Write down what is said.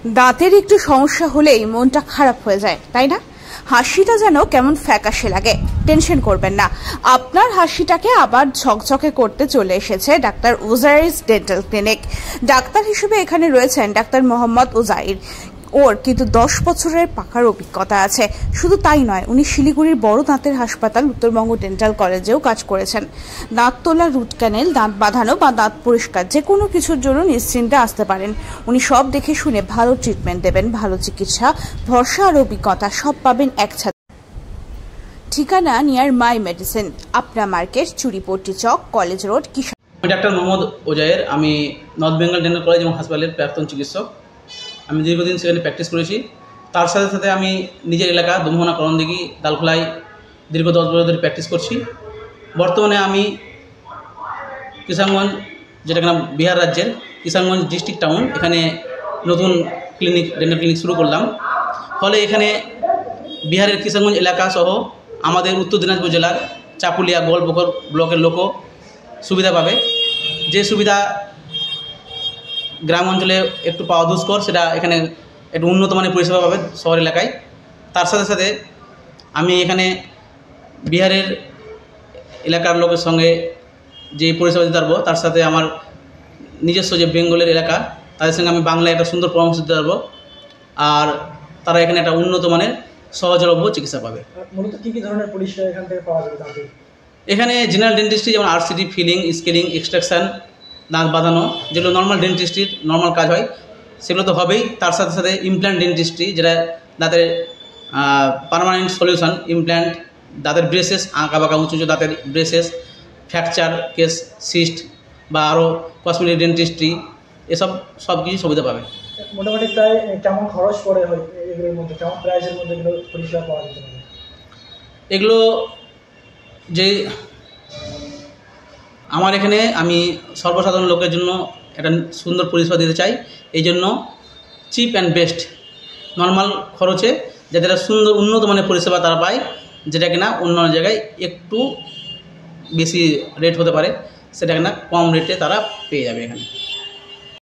দাঁতের একটু সমস্যা হলেই মনটা খারাপ হয়ে যায়, তাই না? হাসিটা যেন কেমন ফ্যাকাশে লাগে। টেনশন করবেন না, আপনার হাসিটাকে আবার ঝকঝকে করতে চলে এসেছে doctor Uzair dental clinic. Doctor হিসেবে এখানে রয়েছেন ডাক্তার মোহাম্মদ উজাইর। ওর কিন্তু 10 বছরের পাকার অভিজ্ঞতা আছে। শুধু তাই নয়, উনি শিলিগুড়ির বড় দাঁতের হাসপাতাল উত্তরবঙ্গ ডেন্টাল কলেজেও কাজ করেছেন। দাঁত তোলা, রুট ক্যানেল, দাঁত বাঁধানো বা দাঁত পরিষ্কার যে কোনো কিছুর জন্য নিশ্চিন্তে আসতে পারেন। উনি সব দেখে শুনে ভালো ট্রিটমেন্ট দেবেন, ভালো চিকিৎসা, ভরসা আর অভিজ্ঞতা সব পাবেন একসাথে। ঠিকানা নিয়ার মাই মেডিসিন, আপনা মার্কেট, চুরিপট্টি চক, কলেজ রোড, কিশোর। আমি ডাক্তার মোহাম্মদ উজাইর। আমি নর্থ বেঙ্গল ডেন্টাল কলেজ এবং হাসপাতালের প্রাক্তন চিকিৎসক। আমি দীর্ঘদিন সেখানে প্র্যাকটিস করেছি। তার সাথে সাথে আমি নিজের এলাকা দমোহনা, করণদিঘি, দালখোলায় দীর্ঘ 10 বছর ধরে প্র্যাকটিস করছি। বর্তমানে আমি কিষানগঞ্জ, যেটা কিনা বিহার রাজ্যের কিষানগঞ্জ ডিস্ট্রিক্ট টাউন, এখানে নতুন ডেন্টাল ক্লিনিক শুরু করলাম। ফলে এখানে বিহারের কিষানগঞ্জ এলাকা সহ আমাদের উত্তর দিনাজপুর জেলার চাকুলিয়া, গোয়ালপুকুর ব্লকের লোকও সুবিধা পাবে। যে সুবিধা গ্রাম অঞ্চলে একটু পাওয়া দুষ্কর, সেটা এখানে একটু উন্নত মানের পরিষেবা পাবে শহর এলাকায়। তার সাথে সাথে আমি এখানে বিহারের এলাকার লোকের সঙ্গে যে পরিষেবা দিতে পারবো, তার সাথে আমার নিজস্ব যে বেঙ্গলের এলাকা, তাদের সঙ্গে আমি বাংলায় একটা সুন্দর পরামর্শ দিতে পারবো। আর তারা এখানে একটা উন্নত মানের সহজলভ্য চিকিৎসা পাবে। মূলত কী কী ধরনের পরিষেবা এখান থেকে পাওয়া যাবে? এখানে জেনারেল ডেন্টিস্ট্রি, যেমন আরসিটি, ফিলিং, স্কেলিং, এক্সট্রাকশান, দাঁত বাঁধানো, যেগুলো নর্মাল ডেন্টিস্ট্রির নর্মাল কাজ হয় সেগুলো তো হবেই। তার সাথে সাথে ইমপ্ল্যান্ট ডেন্টিস্ট্রি, যেটা দাঁতের পার্মানেন্ট সলিউশন, ইমপ্ল্যান্ট, দাঁতের ব্রেসেস, আঁকা বাঁকা উঁচু উঁচু দাঁতের ব্রেসেস, ফ্র্যাকচার কেস, সিস্ট বা আরও কসমেটিক ডেন্টিস্ট্রি, এসব সব কিছু সুবিধা পাবে। মোটামুটি প্রায় কেমন খরচ পড়ে হয় এগুলোর মধ্যে, কেমন প্রাইসের মধ্যে এগুলো পরিষেবা পাওয়া যেতে পারে? এগুলো যে আমার এখানে আমি সর্বসাধারণ লোকের জন্য একটা সুন্দর পরিষেবা দিতে চাই। এই জন্য চিপ অ্যান্ড বেস্ট, নর্মাল খরচে যাতে একটা সুন্দর উন্নত মানের পরিষেবা তারা পায়, যেটা কিনা অন্য জায়গায় একটু বেশি রেট হতে পারে, সেটা কিনা কম রেটে তারা পেয়ে যাবে এখানে।